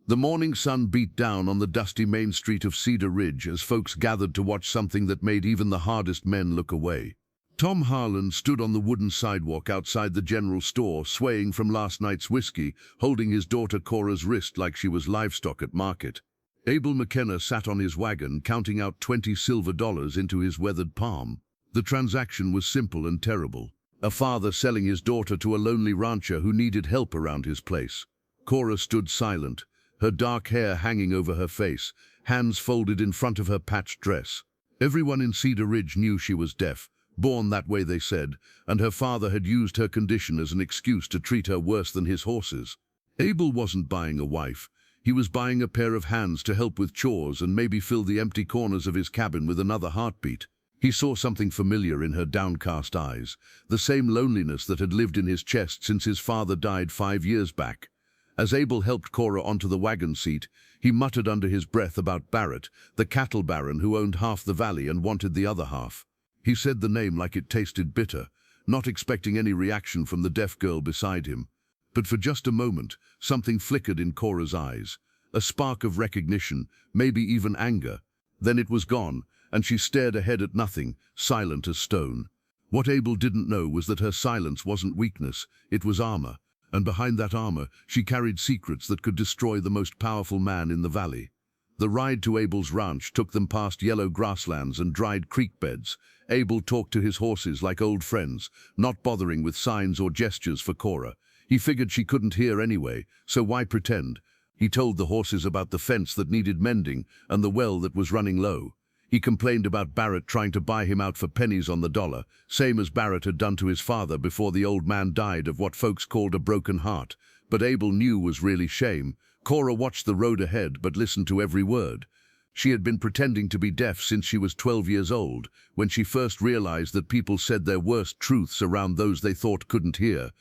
The morning sun beat down on the dusty main street of Cedar Ridge as folks gathered to watch something that made even the hardest men look away. Tom Harlan stood on the wooden sidewalk outside the general store, swaying from last night's whiskey, holding his daughter Cora's wrist like she was livestock at market. Abel McKenna sat on his wagon, counting out $20 silver into his weathered palm. The transaction was simple and terrible. A father selling his daughter to a lonely rancher who needed help around his place. Cora stood silent, her dark hair hanging over her face, hands folded in front of her patched dress. Everyone in Cedar Ridge knew she was deaf, born that way they said, and her father had used her condition as an excuse to treat her worse than his horses. Abel wasn't buying a wife. He was buying a pair of hands to help with chores and maybe fill the empty corners of his cabin with another heartbeat. He saw something familiar in her downcast eyes, the same loneliness that had lived in his chest since his father died 5 years back. As Abel helped Cora onto the wagon seat, he muttered under his breath about Barrett, the cattle baron who owned half the valley and wanted the other half. He said the name like it tasted bitter, not expecting any reaction from the deaf girl beside him. But for just a moment, something flickered in Cora's eyes, a spark of recognition, maybe even anger. Then it was gone, and she stared ahead at nothing, silent as stone. What Abel didn't know was that her silence wasn't weakness, it was armor. And behind that armor, she carried secrets that could destroy the most powerful man in the valley. The ride to Abel's ranch took them past yellow grasslands and dried creek beds. Abel talked to his horses like old friends, not bothering with signs or gestures for Cora. He figured she couldn't hear anyway, so why pretend? He told the horses about the fence that needed mending and the well that was running low. He complained about Barrett trying to buy him out for pennies on the dollar, same as Barrett had done to his father before the old man died of what folks called a broken heart. But Abel knew was really shame. Cora watched the road ahead but listened to every word. She had been pretending to be deaf since she was 12 years old, when she first realized that people said their worst truths around those they thought couldn't hear.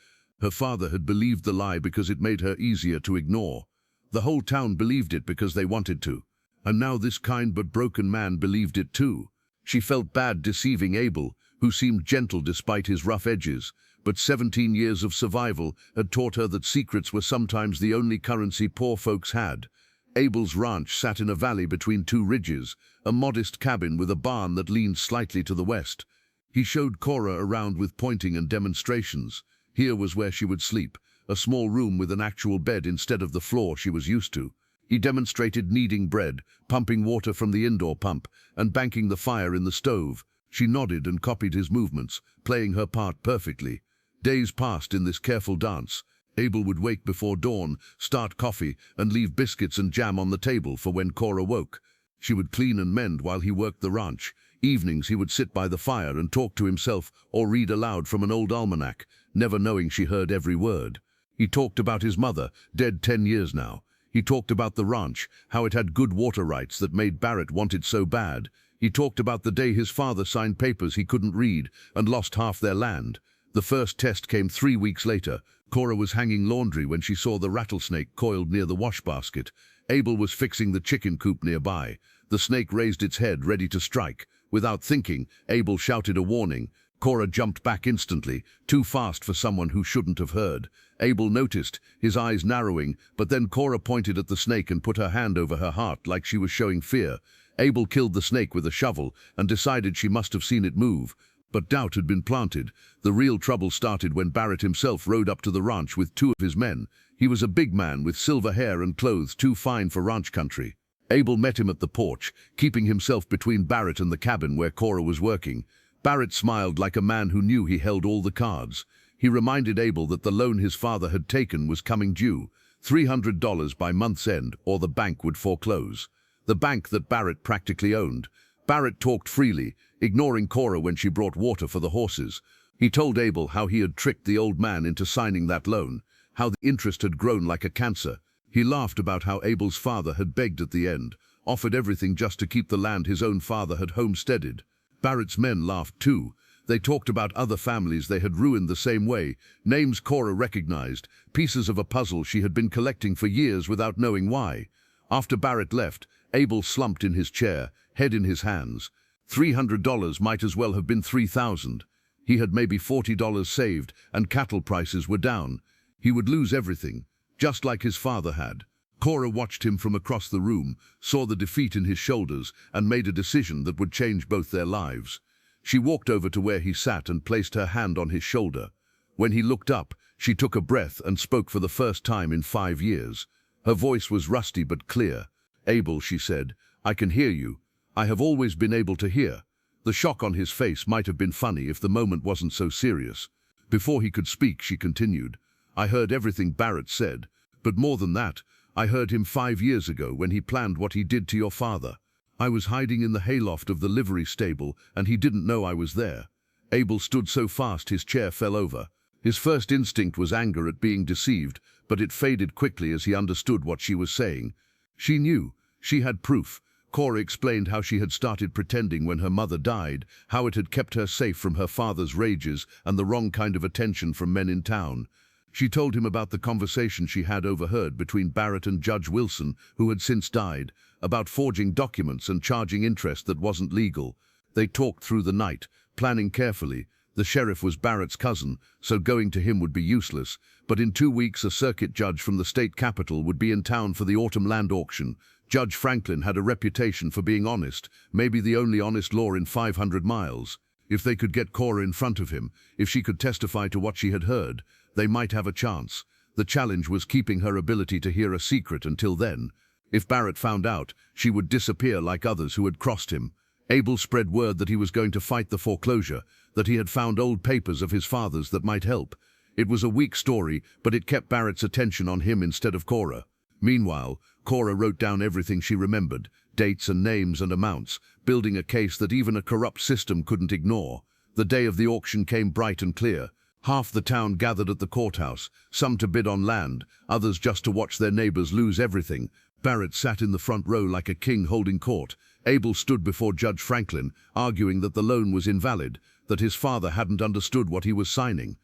Her father had believed the lie because it made her easier to ignore. The whole town believed it because they wanted to. And now this kind but broken man believed it too. She felt bad deceiving Abel, who seemed gentle despite his rough edges, but 17 years of survival had taught her that secrets were sometimes the only currency poor folks had. Abel's ranch sat in a valley between two ridges, a modest cabin with a barn that leaned slightly to the west. He showed Cora around with pointing and demonstrations. Here was where she would sleep, a small room with an actual bed instead of the floor she was used to. He demonstrated kneading bread, pumping water from the indoor pump, and banking the fire in the stove. She nodded and copied his movements, playing her part perfectly. Days passed in this careful dance. Abel would wake before dawn, start coffee, and leave biscuits and jam on the table for when Cora woke. She would clean and mend while he worked the ranch. Evenings he would sit by the fire and talk to himself or read aloud from an old almanac, never knowing she heard every word. He talked about his mother, dead 10 years now. He talked about the ranch, how it had good water rights that made Barrett want it so bad. He talked about the day his father signed papers he couldn't read and lost half their land. The first test came 3 weeks later. Cora was hanging laundry when she saw the rattlesnake coiled near the wash basket. Abel was fixing the chicken coop nearby. The snake raised its head, ready to strike. Without thinking, Abel shouted a warning. Cora jumped back instantly, too fast for someone who shouldn't have heard. Abel noticed, his eyes narrowing, but then Cora pointed at the snake and put her hand over her heart like she was showing fear. Abel killed the snake with a shovel and decided she must have seen it move. But doubt had been planted. The real trouble started when Barrett himself rode up to the ranch with 2 of his men. He was a big man with silver hair and clothes too fine for ranch country. Abel met him at the porch, keeping himself between Barrett and the cabin where Cora was working. Barrett smiled like a man who knew he held all the cards. He reminded Abel that the loan his father had taken was coming due, $300 by month's end, or the bank would foreclose. The bank that Barrett practically owned. Barrett talked freely, ignoring Cora when she brought water for the horses. He told Abel how he had tricked the old man into signing that loan, how the interest had grown like a cancer. He laughed about how Abel's father had begged at the end, offered everything just to keep the land his own father had homesteaded. Barrett's men laughed too. They talked about other families they had ruined the same way, names Cora recognized, pieces of a puzzle she had been collecting for years without knowing why. After Barrett left, Abel slumped in his chair, head in his hands. $300 might as well have been $3,000. He had maybe $40 saved, and cattle prices were down. He would lose everything, just like his father had. Cora watched him from across the room, saw the defeat in his shoulders, and made a decision that would change both their lives. She walked over to where he sat and placed her hand on his shoulder. When he looked up, she took a breath and spoke for the first time in 5 years. Her voice was rusty but clear. "Abel," she said, "I can hear you. I have always been able to hear." The shock on his face might have been funny if the moment wasn't so serious. Before he could speak, she continued, "I heard everything Barrett said, but more than that, I heard him 5 years ago when he planned what he did to your father. I was hiding in the hayloft of the livery stable, and he didn't know I was there." Abel stood so fast his chair fell over. His first instinct was anger at being deceived, but it faded quickly as he understood what she was saying. She knew. She had proof. Cora explained how she had started pretending when her mother died, how it had kept her safe from her father's rages and the wrong kind of attention from men in town. She told him about the conversation she had overheard between Barrett and Judge Wilson, who had since died, about forging documents and charging interest that wasn't legal. They talked through the night, planning carefully. The sheriff was Barrett's cousin, so going to him would be useless, but in 2 weeks a circuit judge from the state capital would be in town for the autumn land auction. Judge Franklin had a reputation for being honest, maybe the only honest law in 500 miles. If they could get Cora in front of him, if she could testify to what she had heard, they might have a chance. The challenge was keeping her ability to hear a secret until then. If Barrett found out, she would disappear like others who had crossed him. Abel spread word that he was going to fight the foreclosure, that he had found old papers of his father's that might help. It was a weak story, but it kept Barrett's attention on him instead of Cora. Meanwhile, Cora wrote down everything she remembered, dates and names and amounts, building a case that even a corrupt system couldn't ignore. The day of the auction came bright and clear. Half the town gathered at the courthouse, some to bid on land, others just to watch their neighbors lose everything. Barrett sat in the front row like a king holding court. Abel stood before Judge Franklin, arguing that the loan was invalid, that his father hadn't understood what he was signing.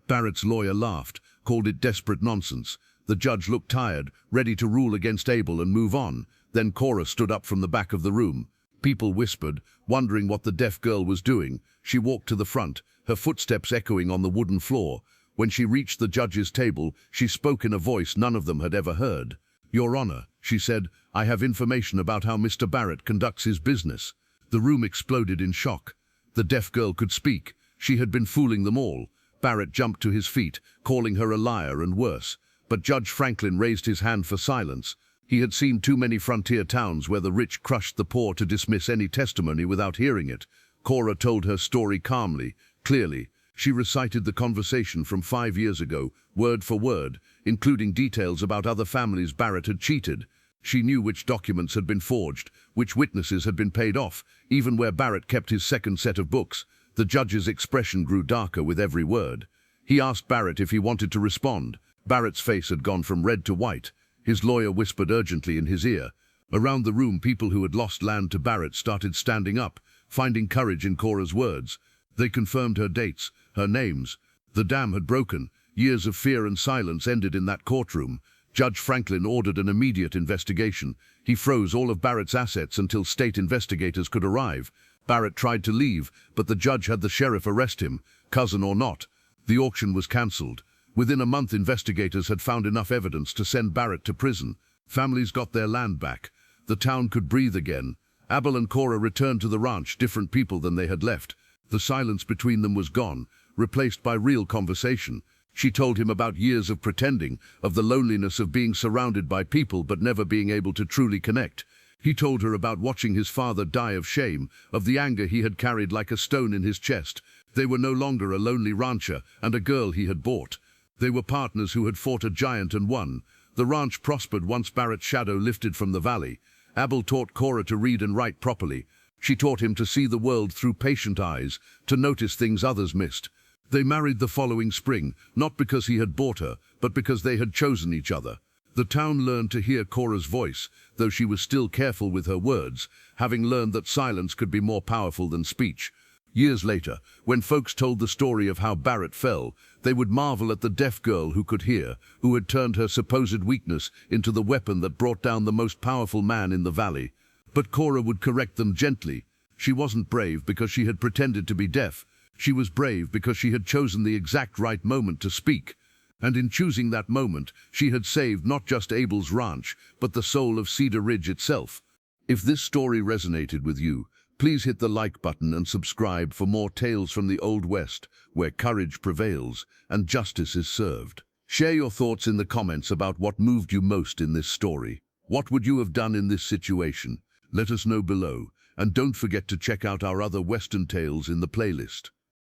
Barrett's lawyer laughed, called it desperate nonsense. The judge looked tired, ready to rule against Abel and move on. Then Cora stood up from the back of the room. People whispered, wondering what the deaf girl was doing. She walked to the front, her footsteps echoing on the wooden floor. When she reached the judge's table, she spoke in a voice none of them had ever heard. "Your Honor," she said, "I have information about how Mr. Barrett conducts his business." The room exploded in shock. The deaf girl could speak. She had been fooling them all. Barrett jumped to his feet, calling her a liar and worse. But Judge Franklin raised his hand for silence. He had seen too many frontier towns where the rich crushed the poor to dismiss any testimony without hearing it. Cora told her story calmly, clearly. She recited the conversation from 5 years ago, word for word, including details about other families Barrett had cheated. She knew which documents had been forged, which witnesses had been paid off, even where Barrett kept his second set of books. The judge's expression grew darker with every word. He asked Barrett if he wanted to respond. Barrett's face had gone from red to white. His lawyer whispered urgently in his ear. Around the room, people who had lost land to Barrett started standing up, finding courage in Cora's words. They confirmed her dates, her names. The dam had broken. Years of fear and silence ended in that courtroom. Judge Franklin ordered an immediate investigation. He froze all of Barrett's assets until state investigators could arrive. Barrett tried to leave, but the judge had the sheriff arrest him, cousin or not. The auction was cancelled. Within a month, investigators had found enough evidence to send Barrett to prison. Families got their land back. The town could breathe again. Abel and Cora returned to the ranch, different people than they had left. The silence between them was gone, replaced by real conversation. She told him about years of pretending, of the loneliness of being surrounded by people but never being able to truly connect. He told her about watching his father die of shame, of the anger he had carried like a stone in his chest. They were no longer a lonely rancher and a girl he had bought. They were partners who had fought a giant and won. The ranch prospered once Barrett's shadow lifted from the valley. Abel taught Cora to read and write properly. She taught him to see the world through patient eyes, to notice things others missed. They married the following spring, not because he had bought her, but because they had chosen each other. The town learned to hear Cora's voice, though she was still careful with her words, having learned that silence could be more powerful than speech. Years later, when folks told the story of how Barrett fell, they would marvel at the deaf girl who could hear, who had turned her supposed weakness into the weapon that brought down the most powerful man in the valley. But Cora would correct them gently. She wasn't brave because she had pretended to be deaf. She was brave because she had chosen the exact right moment to speak. And in choosing that moment, she had saved not just Abel's ranch, but the soul of Cedar Ridge itself. If this story resonated with you, please hit the like button and subscribe for more tales from the Old West, where courage prevails and justice is served. Share your thoughts in the comments about what moved you most in this story. What would you have done in this situation? Let us know below, and don't forget to check out our other Western tales in the playlist.